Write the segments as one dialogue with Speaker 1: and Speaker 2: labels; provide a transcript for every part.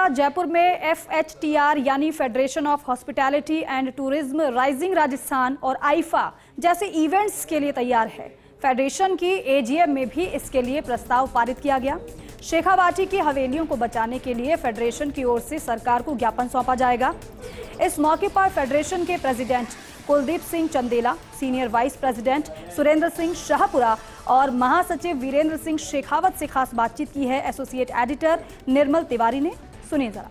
Speaker 1: जयपुर में FHTR यानी federation of hospitality and tourism rising Rajasthan और आईफा जैसे इवेंट्स के लिए तैयार है। फेडरेशन की AGM में भी इसके लिए प्रस्ताव पारित किया गया। शेखावाटी की हवेलियों को बचाने के लिए फेडरेशन की ओर से सरकार को ज्ञापन सौंपा जाएगा। इस मौके पर फेडरेशन के president Kuldeep Singh Chandela, senior vice president Surendra Singh Shahpura और महासचिव वीरेंद्र सिंह शेखावत से खास बातचीत की है एसोसिएट एडिटर निर्मल तिवारी ने। सुनिए जरा।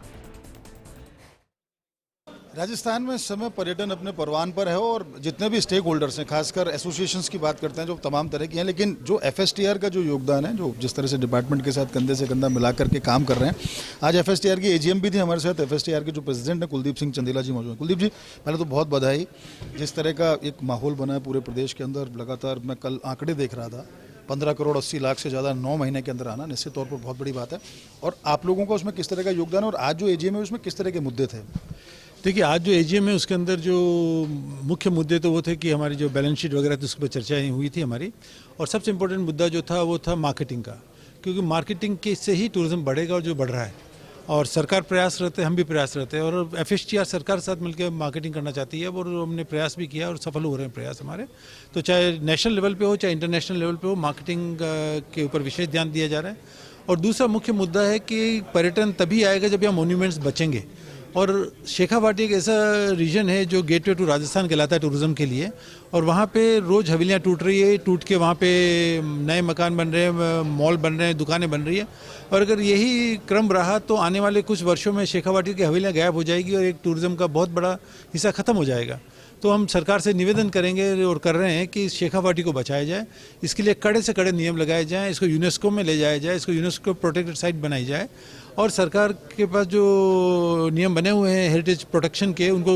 Speaker 2: राजस्थान में इस समय पर्यटन अपने परवान पर है और जितने भी स्टेक होल्डर्स हैं, खासकर एसोसिएशंस की बात करते हैं जो तमाम तरह की हैं, लेकिन जो FSTR का जो योगदान है, जो जिस तरह से डिपार्टमेंट के साथ कंधे से कंधा मिला करके काम कर रहे हैं। आज FSTR की AGM भी थी। हमारे साथ FSTR के जो प्रेसिडेंट हैं कुलदीप सिंह चंदेला जी मौजूद हैं। कुलदीप जी, पहले तो बहुत बधाई। जिस तरह का एक माहौल बना है पूरे प्रदेश के अंदर, लगातार मैं कल आंकड़े देख रहा था, 15 करोड़ 80 लाख से ज़्यादा 9 महीने के अंदर आना निश्चित तौर पर बहुत बड़ी बात है। और आप लोगों का उसमें किस तरह का योगदान है और आज जो AGM है उसमें किस तरह के मुद्दे थे?
Speaker 3: देखिए, आज जो AGM है उसके अंदर जो मुख्य मुद्दे तो वो थे कि हमारी जो बैलेंस शीट वगैरह थी उस पर चर्चाएं हुई थी हमारी। और सबसे इम्पोर्टेंट मुद्दा जो था वो था मार्केटिंग का, क्योंकि मार्केटिंग के से ही टूरिज्म बढ़ेगा और जो बढ़ रहा है। और सरकार प्रयासरत है, हम भी प्रयासरत है और FSTR सरकार के साथ मिलकर मार्केटिंग करना चाहती है और हमने प्रयास भी किया और सफल हो रहे हैं प्रयास हमारे। तो चाहे नेशनल लेवल पे हो चाहे इंटरनेशनल लेवल पे हो, मार्केटिंग के ऊपर विशेष ध्यान दिया जा रहा है। और दूसरा मुख्य मुद्दा है कि पर्यटन तभी आएगा जब यहाँ मोन्यूमेंट्स बचेंगे। और शेखावाटी एक ऐसा रीजन है जो गेटवे टू राजस्थान कहलाता है टूरिज्म के लिए, और वहाँ पे रोज़ हवेलियाँ टूट रही है, टूट के वहाँ पे नए मकान बन रहे हैं, मॉल बन रहे हैं, दुकानें बन रही है। और अगर यही क्रम रहा तो आने वाले कुछ वर्षों में शेखावाटी की हवेलियाँ गायब हो जाएगी और एक टूरिज्म का बहुत बड़ा हिस्सा ख़त्म हो जाएगा। तो हम सरकार से निवेदन करेंगे और कर रहे हैं कि शेखावाटी को बचाया जाए। इसके लिए कड़े से कड़े नियम लगाए जाएँ, इसको यूनेस्को में ले जाया जाए, इसको यूनेस्को प्रोटेक्टेड साइट बनाई जाए और सरकार के पास जो नियम बने हुए हैं हेरिटेज प्रोटेक्शन के, उनको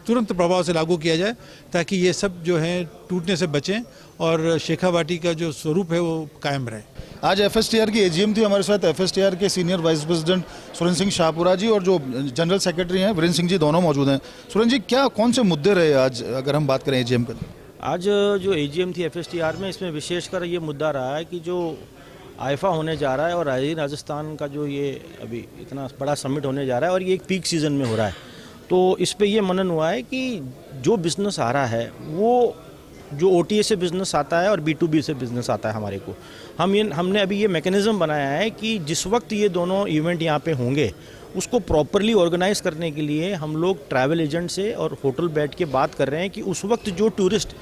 Speaker 3: तुरंत प्रभाव से लागू किया जाए ताकि ये सब जो है टूटने से बचें और शेखावाटी का जो स्वरूप है वो कायम रहे।
Speaker 2: आज FSTR की AGM थी। हमारे साथ FSTR के senior vice president Surendra Singh Shahpura ji और जो जनरल सेक्रेटरी हैं वीरेंद्र सिंह जी, दोनों मौजूद हैं। सुरेंद्र जी, कौन से मुद्दे रहे आज अगर हम बात करें AGM पर?
Speaker 4: आज जो AGM थी FSTR में, इसमें विशेषकर ये मुद्दा रहा है कि जो आईफा होने जा रहा है और राजस्थान का जो ये अभी इतना बड़ा समिट होने जा रहा है और ये एक पीक सीज़न में हो रहा है, तो इस पे ये मनन हुआ है कि जो बिज़नेस आ रहा है वो जो OTA से बिज़नेस आता है और B2B से बिज़नेस आता है हमारे को, हमने अभी ये मैकेनिज़्म बनाया है कि जिस वक्त ये दोनों इवेंट यहाँ पे होंगे उसको प्रॉपरली ऑर्गेनाइज करने के लिए हम लोग ट्रैवल एजेंट से और होटल बैठ के बात कर रहे हैं कि उस वक्त जो टूरिस्ट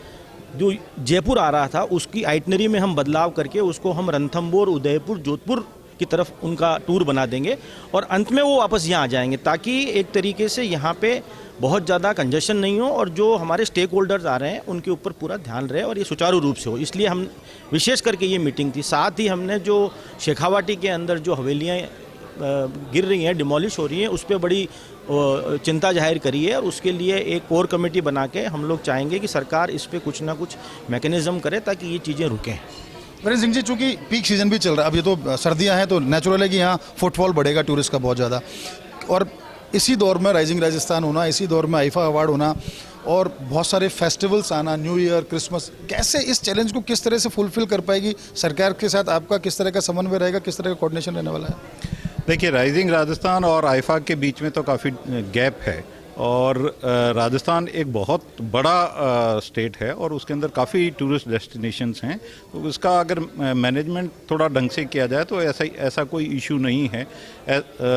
Speaker 4: जो जयपुर आ रहा था उसकी आइटनरी में हम बदलाव करके उसको हम रणथंभौर, उदयपुर, जोधपुर की तरफ उनका टूर बना देंगे और अंत में वो वापस यहाँ आ जाएंगे, ताकि एक तरीके से यहाँ पे बहुत ज़्यादा कंजेशन नहीं हो और जो हमारे स्टेक होल्डर्स आ रहे हैं उनके ऊपर पूरा ध्यान रहे और ये सुचारू रूप से हो। इसलिए हम विशेष करके ये मीटिंग थी। साथ ही हमने जो शेखावाटी के अंदर जो हवेलियाँ गिर रही हैं, डिमोलिश हो रही हैं, उस पर बड़ी चिंता जाहिर करी है और उसके लिए एक कोर कमेटी बना के हम लोग चाहेंगे कि सरकार इस पर कुछ ना कुछ मैकेनिज़्म करे ताकि ये चीज़ें रुकें।
Speaker 2: वीरेंद्र सिंह जी, चूँकि पीक सीजन भी चल रहा है, अब ये तो सर्दियाँ हैं तो नेचुरल है कि यहाँ फुटफॉल बढ़ेगा टूरिस्ट का बहुत ज़्यादा, और इसी दौर में राइजिंग राजस्थान होना, इसी दौर में आईफा अवार्ड होना और बहुत सारे फेस्टिवल्स आना, न्यू ईयर, क्रिसमस, कैसे इस चैलेंज को किस तरह से फुलफिल कर पाएगी सरकार के साथ? आपका किस तरह का समन्वय रहेगा, किस तरह का कोऑर्डिनेशन रहने वाला है?
Speaker 5: देखिए, राइजिंग राजस्थान और आईफा के बीच में तो काफ़ी गैप है और राजस्थान एक बहुत बड़ा स्टेट है और उसके अंदर काफ़ी टूरिस्ट डेस्टिनेशंस हैं, तो उसका अगर मैनेजमेंट थोड़ा ढंग से किया जाए तो ऐसा कोई इशू नहीं है।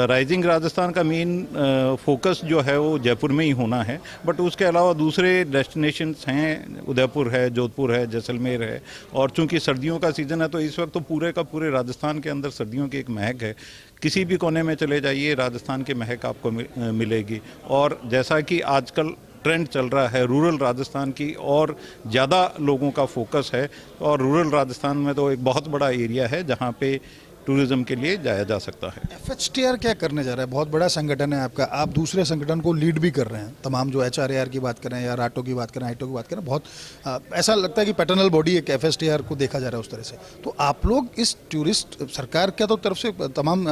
Speaker 5: राइजिंग राजस्थान का मेन फोकस जो है वो जयपुर में ही होना है, बट उसके अलावा दूसरे डेस्टिनेशंस हैं, उदयपुर है, जोधपुर है, जैसलमेर है। और चूंकि सर्दियों का सीज़न है तो इस वक्त तो पूरे का पूरे राजस्थान के अंदर सर्दियों की एक महक है। किसी भी कोने में चले जाइए राजस्थान की महक आपको मिलेगी। और जैसा कि आजकल ट्रेंड चल रहा है रूरल राजस्थान की और ज़्यादा लोगों का फोकस है, और रूरल राजस्थान में तो एक बहुत बड़ा एरिया है जहाँ पे टूरिज्म के लिए जाया जा सकता है।
Speaker 2: FHTR क्या करने जा रहा है? बहुत बड़ा संगठन है आपका, आप दूसरे संगठन को लीड भी कर रहे हैं, तमाम जो HRAR की बात करें या राटो की बात करें, आईटो की बात करें, बहुत ऐसा लगता है कि पैटर्नल बॉडी एक FHTR को देखा जा रहा है उस तरह से। तो आप लोग इस टूरिस्ट सरकार क्या तो तरफ से तमाम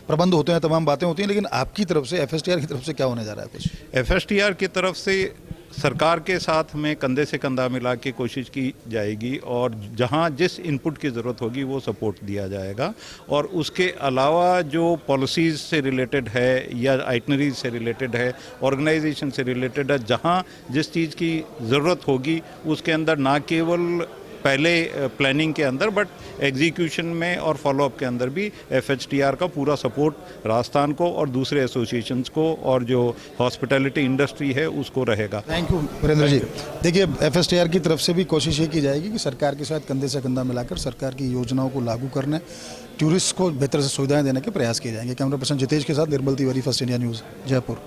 Speaker 2: प्रबंध होते हैं, तमाम बातें होती हैं, लेकिन आपकी तरफ से FHTR की तरफ से क्या होने जा रहा है? कुछ
Speaker 5: FHTR की तरफ से सरकार के साथ में कंधे से कंधा मिला के कोशिश की जाएगी और जहां जिस इनपुट की ज़रूरत होगी वो सपोर्ट दिया जाएगा। और उसके अलावा जो पॉलिसीज़ से रिलेटेड है या आइटनरीज से रिलेटेड है, ऑर्गेनाइजेशन से रिलेटेड है, जहां जिस चीज़ की ज़रूरत होगी उसके अंदर ना केवल पहले प्लानिंग के अंदर बट एग्जीक्यूशन में और फॉलोअप के अंदर भी FHTR का पूरा सपोर्ट राजस्थान को और दूसरे एसोसिएशंस को और जो हॉस्पिटैलिटी इंडस्ट्री है उसको रहेगा।
Speaker 2: Thank you Virendra ji. देखिए FSTR की तरफ से भी कोशिश ये की जाएगी कि सरकार के साथ कंधे से कंधा मिलाकर सरकार की योजनाओं को लागू करने, टूरिस्ट को बेहतर से सुविधाएं देने के प्रयास किए जाएंगे। कैमरा पर्सन जितेश के साथ Nirmal Tiwari, first India news, Jaipur.